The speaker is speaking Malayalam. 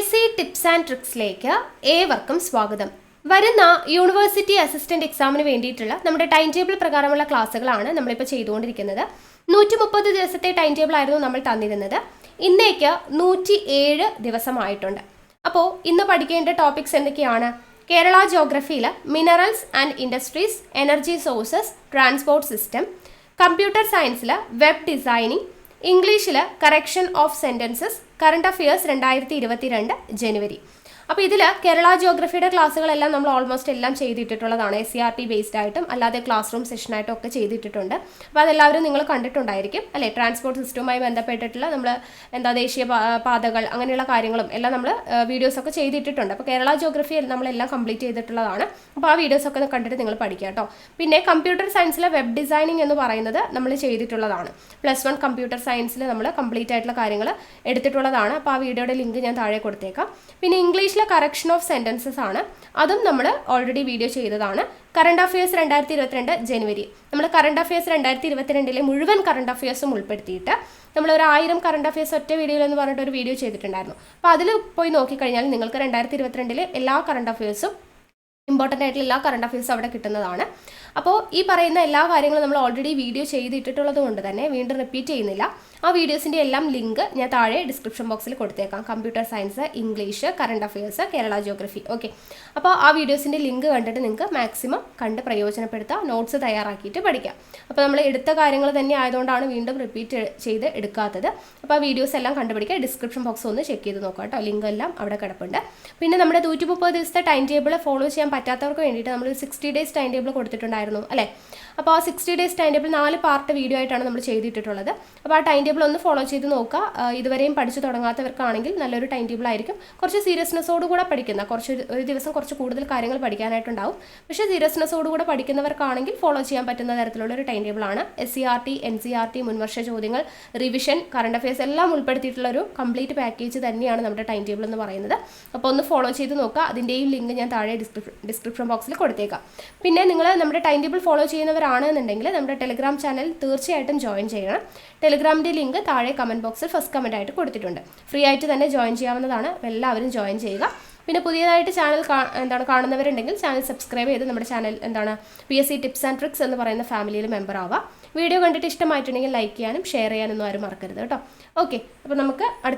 PSC ടിപ്സ് ആൻഡ് ട്രിക്സിലേക്ക് ഏവർക്കും സ്വാഗതം. വരുന്ന യൂണിവേഴ്സിറ്റി അസിസ്റ്റന്റ് എക്സാമിന് വേണ്ടിയിട്ടുള്ള നമ്മുടെ ടൈം ടേബിൾ പ്രകാരമുള്ള ക്ലാസ്സുകളാണ് നമ്മളിപ്പോൾ ചെയ്തുകൊണ്ടിരിക്കുന്നത്. 130 ദിവസത്തെ ടൈം ടേബിൾ ആയിരുന്നു നമ്മൾ തന്നിരുന്നത്. ഇന്നേക്ക് 107 ദിവസമായിട്ടുണ്ട്. അപ്പോൾ ഇന്ന് പഠിക്കേണ്ട ടോപ്പിക്സ് എന്തൊക്കെയാണ്? കേരള ജോഗ്രഫിയിൽ minerals and industries, energy sources, transport system, computer സയൻസിൽ വെബ് ഡിസൈനിങ്, ഇംഗ്ലീഷിൽ correction of sentences, current affairs 2022 ജനുവരി. അപ്പോൾ ഇതിൽ കേരള ജോഗ്രഫിയുടെ ക്ലാസ്സുകളെല്ലാം നമ്മൾ ഓൾമോസ്റ്റ് എല്ലാം ചെയ്തിട്ടുള്ളതാണ്. SCRT ബേസ്ഡ് ആയിട്ടും അല്ലാതെ ക്ലാസ് റൂം സെഷനായിട്ടും ഒക്കെ ചെയ്തിട്ടുണ്ട്. അപ്പോൾ അതെല്ലാവരും നിങ്ങൾ കണ്ടിട്ടുണ്ടായിരിക്കും അല്ലേ? ട്രാൻസ്പോർട്ട് സിസ്റ്റവുമായി ബന്ധപ്പെട്ടിട്ടുള്ള നമ്മൾ ദേശീയ പാതകൾ അങ്ങനെയുള്ള കാര്യങ്ങളും എല്ലാം നമ്മൾ വീഡിയോസൊക്കെ ചെയ്തിട്ടുണ്ട്. അപ്പോൾ കേരള ജോഗ്രഫി നമ്മളെല്ലാം കംപ്ലീറ്റ് ചെയ്തിട്ടുള്ളതാണ്. അപ്പോൾ ആ വീഡിയോസൊക്കെ കണ്ടിട്ട് നിങ്ങൾ പഠിക്കുക കേട്ടോ. പിന്നെ കമ്പ്യൂട്ടർ സയൻസിലെ വെബ് ഡിസൈനിങ് എന്ന് പറയുന്നത് നമ്മൾ ചെയ്തിട്ടുള്ളതാണ്. +1 കമ്പ്യൂട്ടർ സയൻസിൽ നമ്മൾ കംപ്ലീറ്റ് ആയിട്ടുള്ള കാര്യങ്ങൾ എടുത്തിട്ടുള്ളതാണ്. അപ്പോൾ ആ വീഡിയോയുടെ ലിങ്ക് ഞാൻ താഴെ കൊടുത്തേക്കാം. പിന്നെ ഇംഗ്ലീഷിലെ കറക്ഷൻ ഓഫ് സെൻറ്റൻസസ് ആണ്, അതും നമ്മൾ ഓൾറെഡി വീഡിയോ ചെയ്തതാണ്. കറണ്ട് അഫയേഴ്സ് 2022 ജനുവരി. നമ്മൾ കറണ്ട് അഫയേഴ്സ് 2022 മുഴുവൻ കറണ്ട് അഫയേഴ്സും ഉൾപ്പെടുത്തിയിട്ട് നമ്മൾ ഒരു 1000 കറണ്ട് അഫയേഴ്സ് ഒറ്റ വീഡിയോയിൽ എന്ന് പറഞ്ഞിട്ട് ഒരു വീഡിയോ ചെയ്തിട്ടുണ്ടായിരുന്നു. അപ്പോൾ അതിൽ പോയി നോക്കിക്കഴിഞ്ഞാൽ നിങ്ങൾക്ക് 2022 എല്ലാ കറണ്ട് അഫയേഴ്സും ഇമ്പോർട്ടൻ്റ് ആയിട്ടുള്ള എല്ലാ കറണ്ട് അഫയേഴ്സും അവിടെ കിട്ടുന്നതാണ്. അപ്പോൾ ഈ പറയുന്ന എല്ലാ കാര്യങ്ങളും നമ്മൾ ഓൾറെഡി വീഡിയോ ചെയ്തിട്ടുള്ളത് കൊണ്ട് തന്നെ വീണ്ടും റിപ്പീറ്റ് ചെയ്യുന്നില്ല. ആ വീഡിയോസിൻ്റെ എല്ലാം ലിങ്ക് ഞാൻ താഴെ ഡിസ്ക്രിപ്ഷൻ ബോക്സിൽ കൊടുത്തേക്കാം. Computer science, English, current affairs, Kerala geography. Okay, അപ്പോൾ ആ വീഡിയോസിൻ്റെ ലിങ്ക് കണ്ടിട്ട് നിങ്ങൾക്ക് മാക്സിമം കണ്ട് പ്രയോജനപ്പെടുത്താം, നോട്ട്സ് തയ്യാറാക്കിയിട്ട് പഠിക്കാം. അപ്പോൾ നമ്മൾ എടുത്ത കാര്യങ്ങൾ തന്നെ ആയതുകൊണ്ടാണ് വീണ്ടും റിപ്പീറ്റ് ചെയ്ത് എടുക്കാത്തത്. അപ്പോൾ ആ വീഡിയോസ് എല്ലാം കണ്ടുപിടിക്കുക. ഡിസ്ക്രിപ്ഷൻ ബോക്സ് ഒന്ന് ചെക്ക് ചെയ്ത് നോക്കാം കേട്ടോ. ലിങ്ക് എല്ലാം അവിടെ കിടപ്പുണ്ട്. പിന്നെ നമ്മുടെ 130 ദിവസത്തെ ടൈം ടേബിൾ ഫോളോ ചെയ്യാൻ പറ്റാത്തവർക്ക് വേണ്ടിയിട്ട് നമ്മൾ 60 ഡേയ്സ് ടൈം ടേബിൾ കൊടുത്തിട്ടുണ്ടായിരുന്നു അല്ലേ? അപ്പോൾ ആ 60 days time table 4 part video ആയിട്ടാണ് നമ്മൾ ചെയ്തിട്ടുള്ളത്. അപ്പോൾ ആ ടൈം ടേബിൾ ഒന്ന് ഫോളോ ചെയ്ത് നോക്കുക. ഇതുവരെയും പഠിച്ചു തുടങ്ങാത്തവർക്കാണെങ്കിൽ നല്ലൊരു ടൈം ടേബിൾ ആയിരിക്കും. കുറച്ച് സീരിയസ്നെസ്സോടുകൂടെ പഠിക്കുന്ന, ഒരു ദിവസം കുറച്ച് കൂടുതൽ കാര്യങ്ങൾ പഠിക്കാനായിട്ടുണ്ടാവും. പക്ഷേ സീരിയസ്നെസ്സോടുകൂടെ പഠിക്കുന്നവർക്കാണെങ്കിൽ ഫോളോ ചെയ്യാൻ പറ്റുന്ന തരത്തിലുള്ള ഒരു ടൈം ടേബിളാണ്. SCRT, NCRT, മുൻവർഷ ചോദ്യങ്ങൾ, റിവിഷൻ, കറണ്ട് അഫയേഴ്സ് എല്ലാം ഉൾപ്പെടുത്തിയിട്ടുള്ള ഒരു കംപ്ലീറ്റ് പാക്കേജ് തന്നെയാണ് നമ്മുടെ ടൈം ടേബിൾ എന്ന് പറയുന്നത്. അപ്പോൾ ഒന്ന് ഫോളോ ചെയ്ത് നോക്കുക. അതിൻ്റെയും ലിങ്ക് ഞാൻ താഴെ ഡിസ്ക്രിപ്ഷൻ ബോക്സിൽ കൊടുത്തേക്കാം. പിന്നെ നിങ്ങൾ നമ്മുടെ ടൈം ടേബിൾ ഫോളോ ചെയ്യുന്നവരാണെന്നുണ്ടെങ്കിൽ നമ്മുടെ ടെലിഗ്രാം ചാനൽ തീർച്ചയായിട്ടും ജോയിൻ ചെയ്യണം. ടെലിഗ്രാമിൻ്റെ ലിങ്ക് താഴെ കമൻറ്റ് ബോക്സിൽ ഫസ്റ്റ് കമൻ്റ് ആയിട്ട് കൊടുത്തിട്ടുണ്ട്. ഫ്രീ ആയിട്ട് തന്നെ ജോയിൻ ചെയ്യാവുന്നതാണ്. എല്ലാവരും ജോയിൻ ചെയ്യുക. പിന്നെ പുതിയതായിട്ട് ചാനൽ കാണുന്നവരുണ്ടെങ്കിൽ ചാനൽ സബ്സ്ക്രൈബ് ചെയ്ത് നമ്മുടെ channel PSC tips and tricks എന്ന് പറയുന്ന ഫാമിലിയിൽ മെമ്പർ ആവുക. വീഡിയോ കണ്ടിട്ട് ഇഷ്ടമായിട്ടുണ്ടെങ്കിൽ ലൈക്ക് ചെയ്യാനും ഷെയർ ചെയ്യാനൊന്നും ആരും മറക്കരുത് കേട്ടോ. ഓക്കെ, അപ്പോൾ നമുക്ക് അടുത്ത